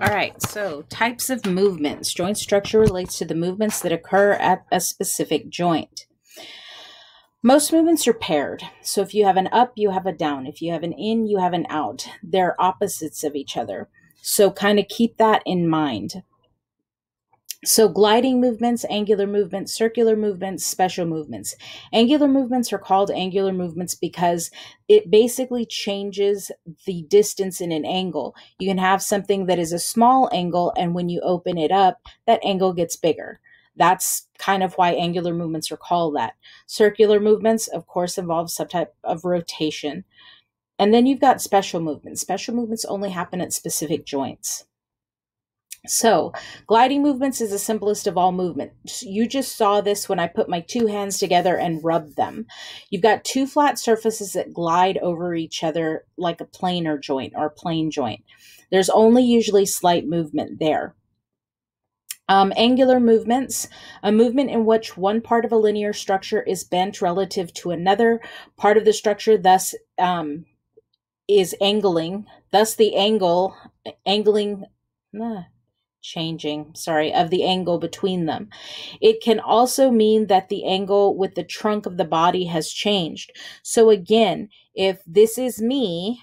All right, so types of movements. Joint structure relates to the movements that occur at a specific joint. Most movements are paired. So if you have an up, you have a down. If you have an in, you have an out. They're opposites of each other. So kind of keep that in mind. So gliding movements, angular movements, circular movements, special movements. Angular movements are called angular movements because it basically changes the distance in an angle. You can have something that is a small angle, and when you open it up, that angle gets bigger. That's kind of why angular movements are called that. Circular movements, of course, involve some type of rotation. And then you've got special movements. Special movements only happen at specific joints. So, gliding movements is the simplest of all movements. You just saw this when I put my two hands together and rubbed them. You've got two flat surfaces that glide over each other like a planar joint or plane joint. There's only usually slight movement there. Angular movements, a movement in which one part of a linear structure is bent relative to another part of the structure, thus is angling. Thus the angling of the angle between them. It can also mean that the angle with the trunk of the body has changed. So again, if this is me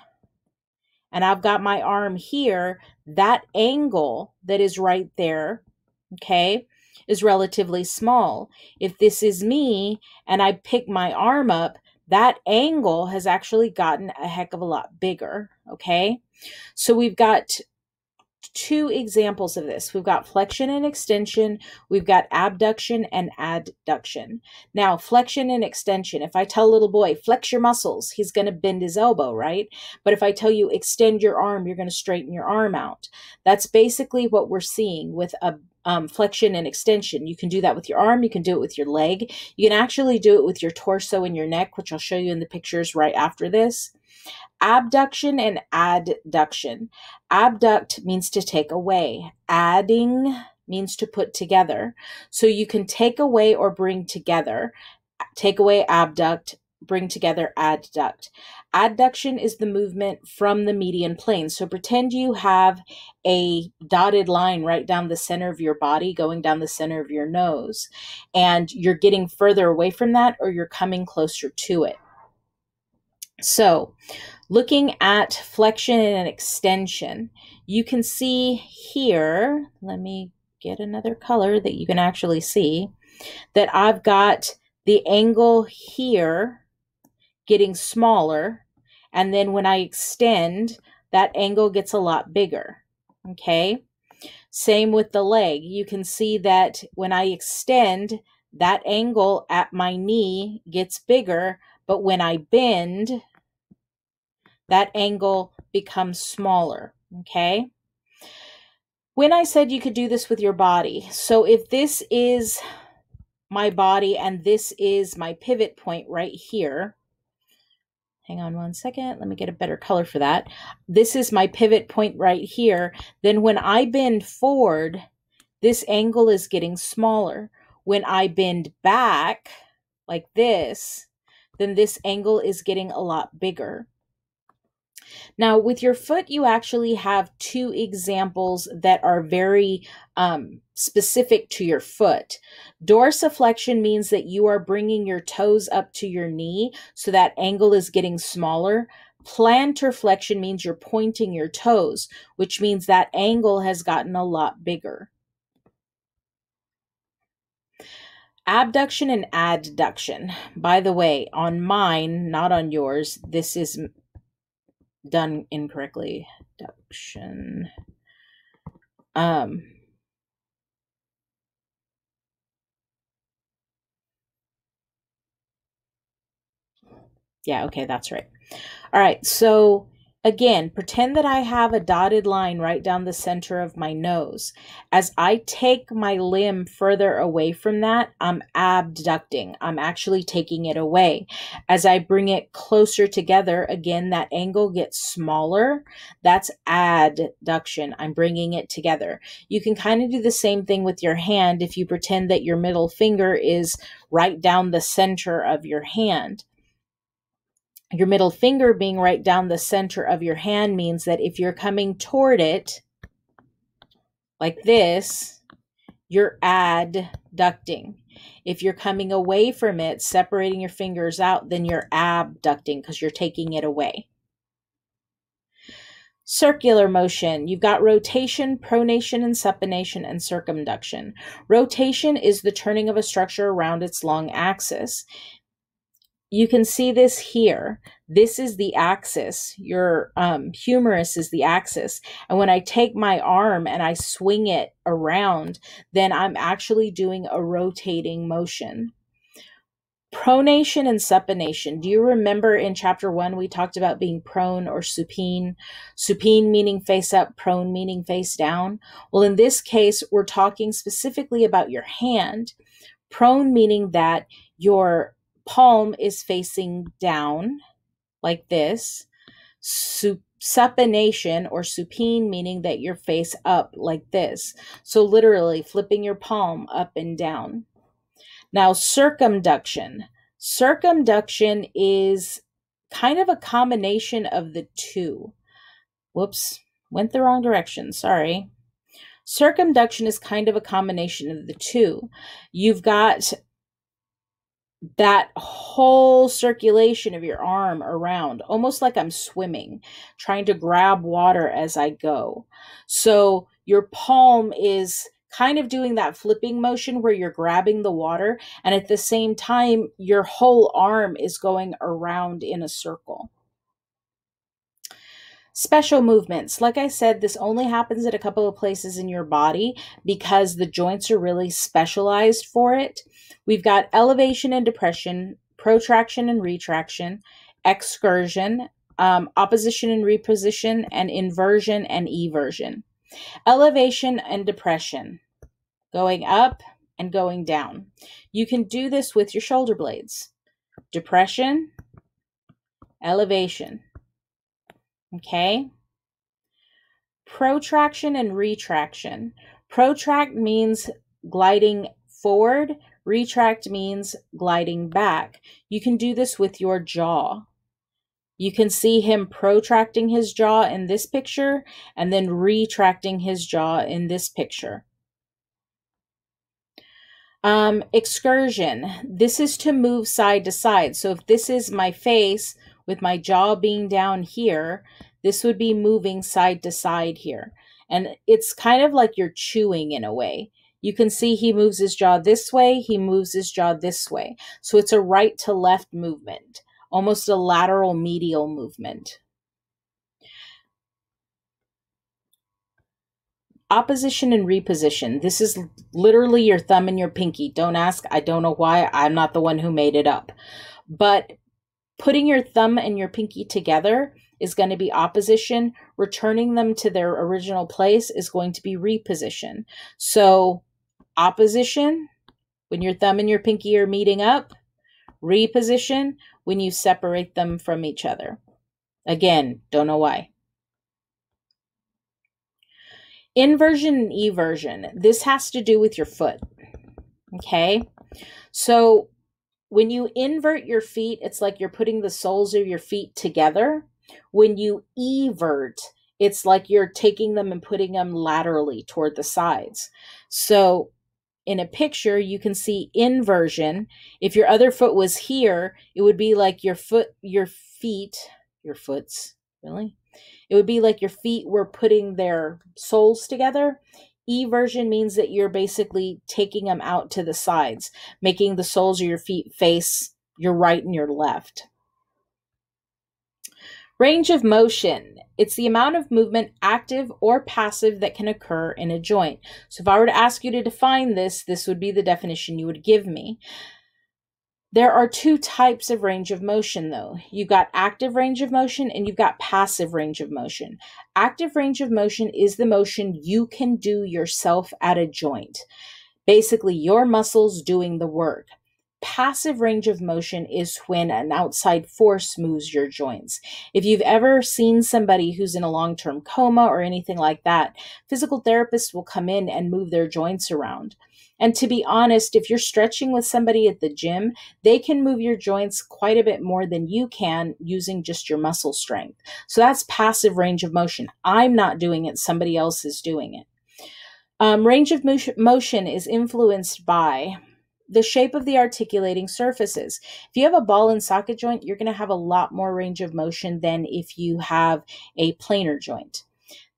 and I've got my arm here, that angle that is right there, okay, is relatively small. If this is me and I pick my arm up, that angle has actually gotten a heck of a lot bigger, okay? So we've got two examples of this. We've got flexion and extension. We've got abduction and adduction. Now, flexion and extension. If I tell a little boy, flex your muscles, he's going to bend his elbow, right? But if I tell you extend your arm, you're going to straighten your arm out. That's basically what we're seeing with a flexion and extension. You can do that with your arm. You can do it with your leg. You can actually do it with your torso and your neck, which I'll show you in the pictures right after this. Abduction and adduction. Abduct means to take away. Adding means to put together. So you can take away or bring together. Take away, abduct, bring together, adduct. Adduction is the movement from the median plane. So pretend you have a dotted line right down the center of your body, going down the center of your nose, and you're getting further away from that or you're coming closer to it. So, looking at flexion and extension, you can see here, let me get another color that you can actually see, that I've got the angle here getting smaller, and then when I extend, that angle gets a lot bigger, okay? Same with the leg. You can see that when I extend, that angle at my knee gets bigger, but when I bend, that angle becomes smaller, okay? When I said you could do this with your body, so if this is my body and this is my pivot point right here, hang on one second, let me get a better color for that. This is my pivot point right here. Then when I bend forward, this angle is getting smaller. When I bend back like this, then this angle is getting a lot bigger. Now, with your foot, you actually have two examples that are very specific to your foot. Dorsiflexion means that you are bringing your toes up to your knee, so that angle is getting smaller. Plantar flexion means you're pointing your toes, which means that angle has gotten a lot bigger. Abduction and adduction. By the way, on mine, not on yours, this is done incorrectly. Abduction. Yeah, okay, that's right. All right, so again, pretend that I have a dotted line right down the center of my nose. As I take my limb further away from that, I'm abducting. I'm actually taking it away. As I bring it closer together, again, that angle gets smaller. That's adduction. I'm bringing it together. You can kind of do the same thing with your hand if you pretend that your middle finger is right down the center of your hand. Your middle finger being right down the center of your hand means that if you're coming toward it, like this, you're adducting. If you're coming away from it, separating your fingers out, then you're abducting because you're taking it away. Circular motion. You've got rotation, pronation, and supination, and circumduction. Rotation is the turning of a structure around its long axis. You can see this here. This is the axis. Your humerus is the axis. And when I take my arm and I swing it around, then I'm actually doing a rotating motion. Pronation and supination. Do you remember in chapter 1 we talked about being prone or supine? Supine meaning face up, prone meaning face down. Well, in this case, we're talking specifically about your hand. Prone meaning that your palm is facing down like this. Supination or supine meaning that you're face up like this. So literally flipping your palm up and down. Now, circumduction. Circumduction is kind of a combination of the two. Whoops, went the wrong direction, sorry. Circumduction is kind of a combination of the two. You've got that whole circulation of your arm around, almost like I'm swimming, trying to grab water as I go. So your palm is kind of doing that flipping motion where you're grabbing the water, and at the same time, your whole arm is going around in a circle. Special movements. Like I said, this only happens at a couple of places in your body because the joints are really specialized for it. We've got elevation and depression, protraction and retraction, excursion, opposition and reposition, and inversion and eversion. Elevation and depression, going up and going down. You can do this with your shoulder blades. Depression, elevation. Okay? Protraction and retraction. Protract means gliding forward. Retract means gliding back. You can do this with your jaw. You can see him protracting his jaw in this picture and then retracting his jaw in this picture. Excursion. This is to move side to side. So if this is my face with my jaw being down here, this would be moving side to side here. And it's kind of like you're chewing in a way. You can see he moves his jaw this way, he moves his jaw this way. So it's a right to left movement. Almost a lateral medial movement. Opposition and reposition. This is literally your thumb and your pinky. Don't ask. I don't know why. I'm not the one who made it up. But putting your thumb and your pinky together is going to be opposition. Returning them to their original place is going to be reposition. So opposition, when your thumb and your pinky are meeting up. Reposition, when you separate them from each other. Again, don't know why. Inversion and eversion. This has to do with your foot. Okay? So when you invert your feet, it's like you're putting the soles of your feet together. When you evert, it's like you're taking them and putting them laterally toward the sides. So in a picture, you can see inversion. If your other foot was here, it would be like your foots, really? It would be like your feet were putting their soles together. Eversion means that you're basically taking them out to the sides, making the soles of your feet face your right and your left. Range of motion. It's the amount of movement, active or passive, that can occur in a joint. So if I were to ask you to define this, this would be the definition you would give me. There are two types of range of motion, though. You've got active range of motion and you've got passive range of motion. Active range of motion is the motion you can do yourself at a joint. Basically, your muscles doing the work. Passive range of motion is when an outside force moves your joints. If you've ever seen somebody who's in a long-term coma or anything like that, physical therapists will come in and move their joints around. And to be honest, if you're stretching with somebody at the gym, they can move your joints quite a bit more than you can using just your muscle strength. So that's passive range of motion. I'm not doing it, somebody else is doing it. Range of motion is influenced by the shape of the articulating surfaces. If you have a ball and socket joint, you're going to have a lot more range of motion than if you have a planar joint.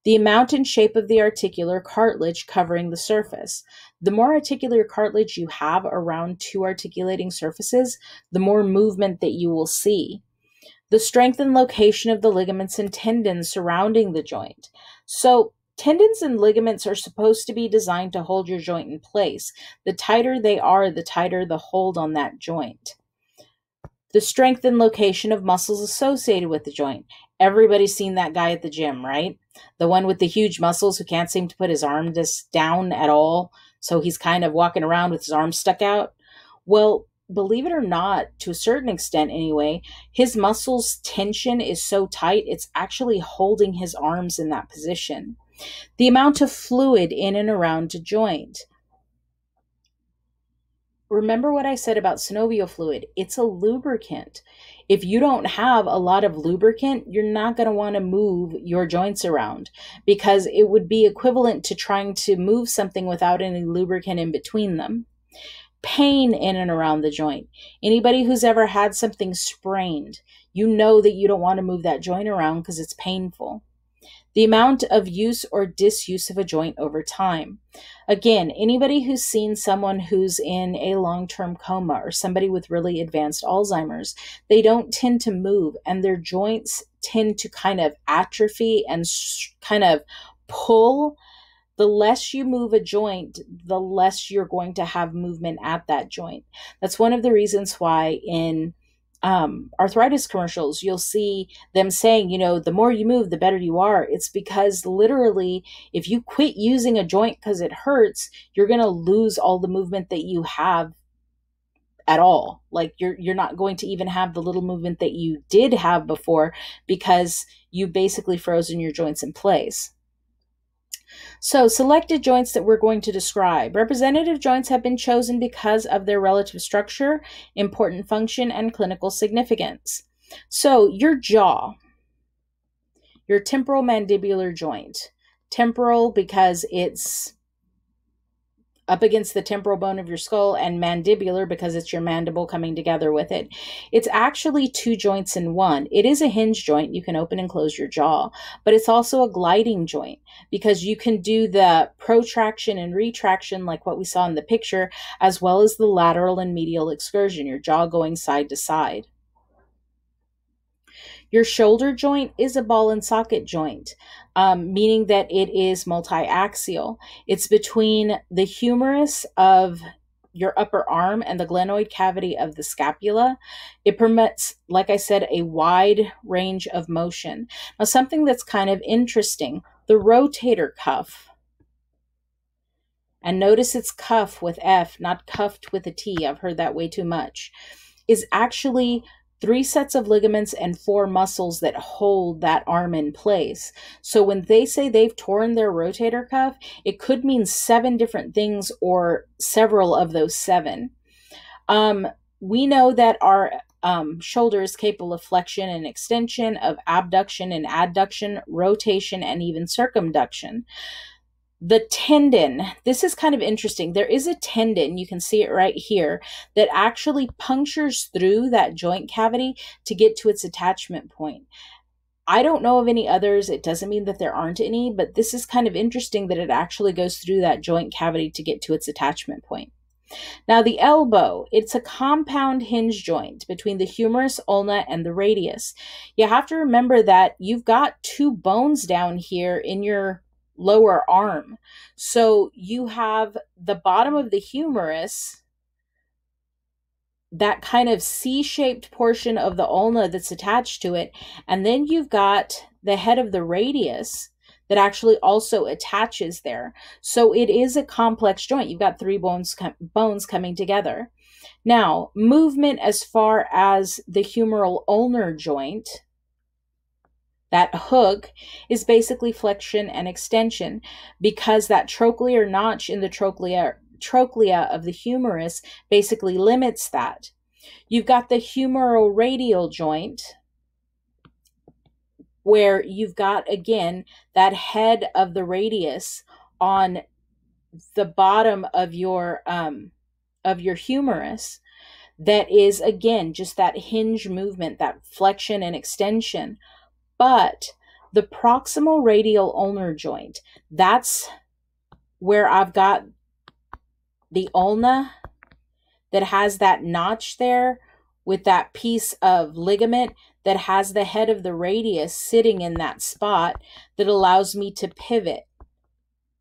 The amount and shape of the articular cartilage covering the surface. The more articular cartilage you have around two articulating surfaces, the more movement that you will see. The strength and location of the ligaments and tendons surrounding the joint. So tendons and ligaments are supposed to be designed to hold your joint in place. The tighter they are, the tighter the hold on that joint. The strength and location of muscles associated with the joint. Everybody's seen that guy at the gym, right? The one with the huge muscles who can't seem to put his arm just down at all. So he's kind of walking around with his arms stuck out. Well, believe it or not, to a certain extent anyway, his muscles tension is so tight, it's actually holding his arms in that position. The amount of fluid in and around a joint. Remember what I said about synovial fluid. It's a lubricant. If you don't have a lot of lubricant, you're not going to want to move your joints around, because it would be equivalent to trying to move something without any lubricant in between them. Pain in and around the joint. Anybody who's ever had something sprained, you know that you don't want to move that joint around because it's painful. The amount of use or disuse of a joint over time. Again, anybody who's seen someone who's in a long-term coma or somebody with really advanced Alzheimer's, they don't tend to move, and their joints tend to kind of atrophy and kind of pull. The less you move a joint, the less you're going to have movement at that joint. That's one of the reasons why in arthritis commercials, you'll see them saying, you know, the more you move, the better you are. It's because literally, if you quit using a joint because it hurts, you're going to lose all the movement that you have at all. Like you're not going to even have the little movement that you did have before, because you basically frozen your joints in place. So selected joints that we're going to describe. Representative joints have been chosen because of their relative structure, important function, and clinical significance. So your jaw, your temporomandibular joint. Temporal because it's up against the temporal bone of your skull, and mandibular because it's your mandible coming together with it. It's actually two joints in one. It is a hinge joint. You can open and close your jaw, but it's also a gliding joint because you can do the protraction and retraction like what we saw in the picture, as well as the lateral and medial excursion, your jaw going side to side. Your shoulder joint is a ball and socket joint, meaning that it is multi-axial. It's between the humerus of your upper arm and the glenoid cavity of the scapula. It permits, like I said, a wide range of motion. Now, something that's kind of interesting, the rotator cuff, and notice it's cuff with F, not cuffed with a T, I've heard that way too much, is actually 3 sets of ligaments and 4 muscles that hold that arm in place. So when they say they've torn their rotator cuff, it could mean 7 different things or several of those 7. We know that our shoulder is capable of flexion and extension, of abduction and adduction, rotation, and even circumduction. The tendon, this is kind of interesting. There is a tendon, you can see it right here, that actually punctures through that joint cavity to get to its attachment point. I don't know of any others. It doesn't mean that there aren't any, but this is kind of interesting that it actually goes through that joint cavity to get to its attachment point. Now the elbow, it's a compound hinge joint between the humerus, ulna, and the radius. You have to remember that you've got 2 bones down here in your lower arm. So you have the bottom of the humerus, that kind of C-shaped portion of the ulna that's attached to it, and then you've got the head of the radius that actually also attaches there. So it is a complex joint. You've got 3 bones coming together. Now, movement as far as the humeral ulnar joint, that hook, is basically flexion and extension, because that trochlear notch in the trochlea of the humerus basically limits that. You've got the humeral radial joint, where you've got, again, that head of the radius on the bottom of your humerus, that is, again, just that hinge movement, that flexion and extension. But the proximal radial ulnar joint, that's where I've got the ulna that has that notch there with that piece of ligament that has the head of the radius sitting in that spot that allows me to pivot.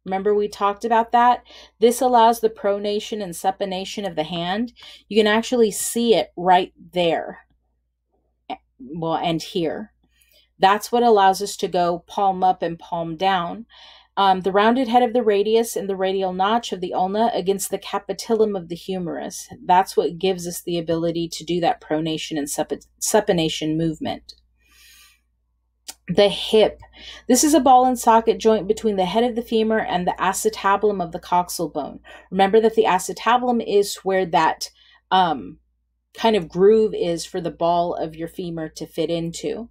Remember we talked about that? This allows the pronation and supination of the hand. You can actually see it right there. Well, and here. That's what allows us to go palm up and palm down. The rounded head of the radius and the radial notch of the ulna against the capitellum of the humerus. That's what gives us the ability to do that pronation and supination movement. The hip. This is a ball and socket joint between the head of the femur and the acetabulum of the coxal bone. Remember that the acetabulum is where that kind of groove is for the ball of your femur to fit into.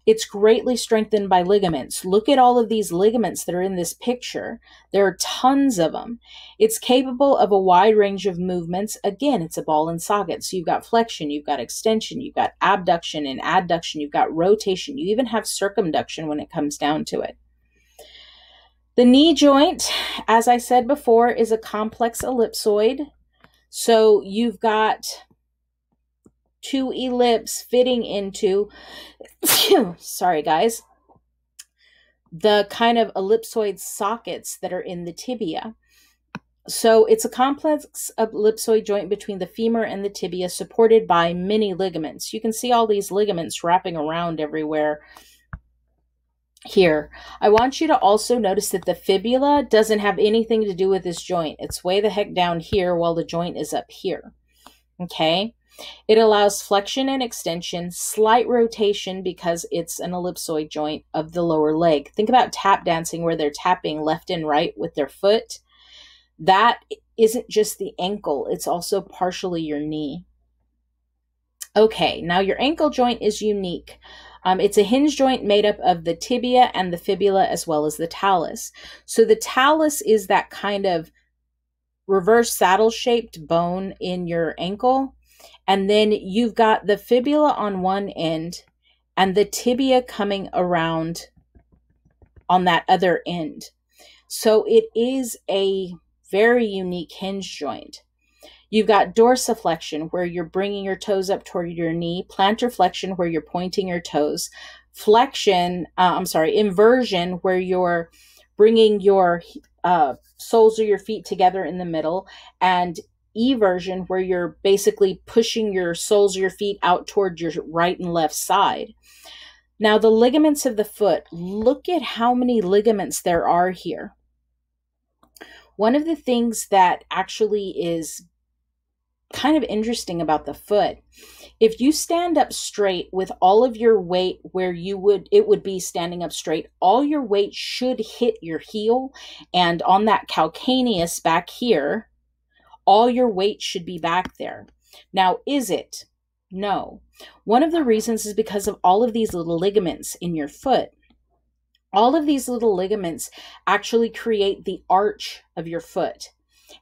It's greatly strengthened by ligaments. Look at all of these ligaments that are in this picture. There are tons of them. It's capable of a wide range of movements. Again, it's a ball and socket. So you've got flexion, you've got extension, you've got abduction and adduction, you've got rotation. You even have circumduction when it comes down to it. The knee joint, as I said before, is a complex ellipsoid. So you've got two ellipses fitting into, sorry guys, the kind of ellipsoid sockets that are in the tibia. So it's a complex ellipsoid joint between the femur and the tibia, supported by many ligaments. You can see all these ligaments wrapping around everywhere here. I want you to also notice that the fibula doesn't have anything to do with this joint. It's way the heck down here while the joint is up here. Okay? It allows flexion and extension, slight rotation because it's an ellipsoid joint of the lower leg. Think about tap dancing where they're tapping left and right with their foot. That isn't just the ankle, it's also partially your knee. Okay, now your ankle joint is unique. It's a hinge joint made up of the tibia and the fibula as well as the talus. So the talus is that kind of reverse saddle-shaped bone in your ankle. And then you've got the fibula on one end and the tibia coming around on that other end. So it is a very unique hinge joint. You've got dorsiflexion, where you're bringing your toes up toward your knee. Plantar flexion, where you're pointing your toes. Inversion, where you're bringing your soles of your feet together in the middle. And eversion, where you're basically pushing your soles of your feet out toward your right and left side. Now, the ligaments of the foot, look at how many ligaments there are here. One of the things that actually is kind of interesting about the foot, if you stand up straight with all of your weight where it would be standing up straight, all your weight should hit your heel, and on that calcaneus back here, all your weight should be back there. Now, is it? No. One of the reasons is because of all of these little ligaments in your foot. All of these little ligaments actually create the arch of your foot.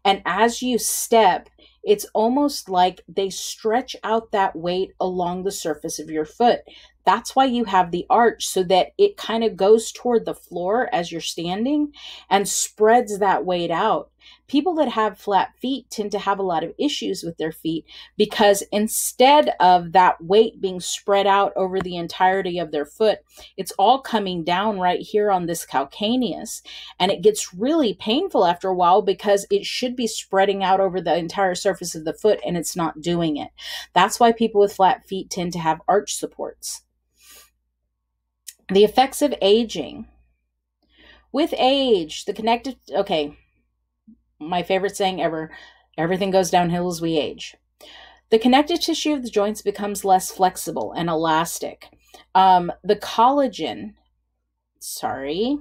And as you step, it's almost like they stretch out that weight along the surface of your foot. That's why you have the arch, so that it kind of goes toward the floor as you're standing and spreads that weight out. People that have flat feet tend to have a lot of issues with their feet because instead of that weight being spread out over the entirety of their foot, it's all coming down right here on this calcaneus. And it gets really painful after a while because it should be spreading out over the entire surface of the foot and it's not doing it. That's why people with flat feet tend to have arch supports. The effects of aging. With age, the connective, my favorite saying ever, everything goes downhill as we age. The connective tissue of the joints becomes less flexible and elastic. The collagen, I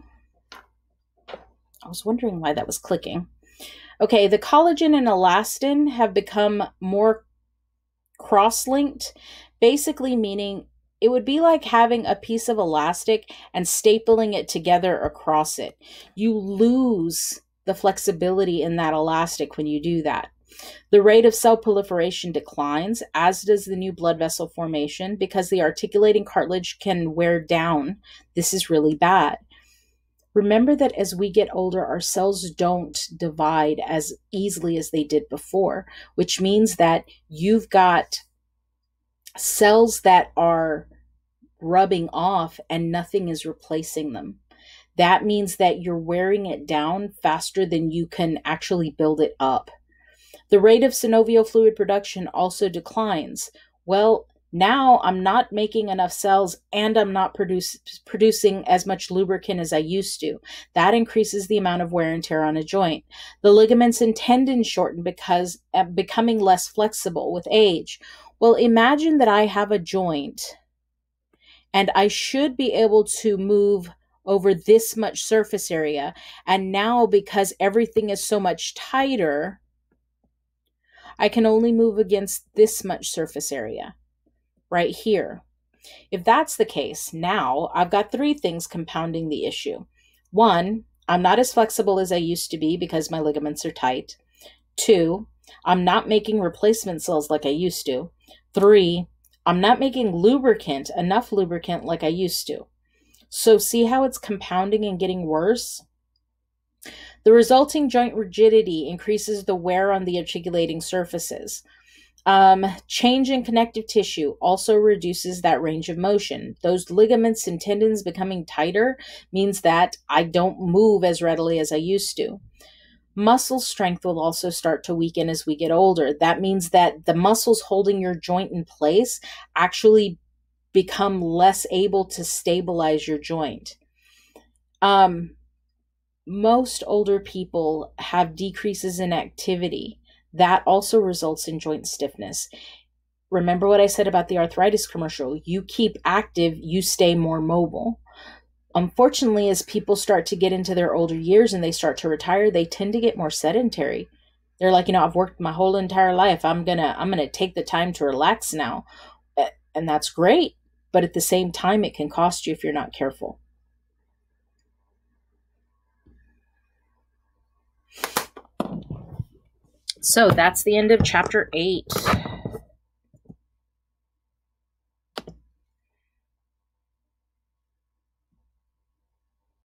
was wondering why that was clicking. Okay, the collagen and elastin have become more cross-linked, basically meaning it would be like having a piece of elastic and stapling it together across it. You lose the flexibility in that elastic when you do that. The rate of cell proliferation declines, as does the new blood vessel formation, because the articulating cartilage can wear down. This is really bad. Remember that as we get older, our cells don't divide as easily as they did before, which means that you've got cells that are rubbing off and nothing is replacing them. That means that you're wearing it down faster than you can actually build it up. The rate of synovial fluid production also declines. Well, now I'm not making enough cells and I'm not producing as much lubricant as I used to. That increases the amount of wear and tear on a joint. The ligaments and tendons shorten because becoming less flexible with age. Well, imagine that I have a joint and I should be able to move over this much surface area. And now, because everything is so much tighter, I can only move against this much surface area right here. If that's the case, now I've got three things compounding the issue. One, I'm not as flexible as I used to be because my ligaments are tight. Two, I'm not making replacement cells like I used to. Three, I'm not making enough lubricant like I used to. So see how it's compounding and getting worse? The resulting joint rigidity increases the wear on the articulating surfaces. Change in connective tissue also reduces that range of motion. Those ligaments and tendons becoming tighter means that I don't move as readily as I used to. Muscle strength will also start to weaken as we get older. That means that the muscles holding your joint in place actually become less able to stabilize your joint. Most older people have decreases in activity. That also results in joint stiffness. Remember what I said about the arthritis commercial. You keep active, you stay more mobile. Unfortunately, as people start to get into their older years and they start to retire, they tend to get more sedentary. They're like, I've worked my whole entire life. I'm gonna take the time to relax now. And that's great. But at the same time, it can cost you if you're not careful. So that's the end of chapter 8.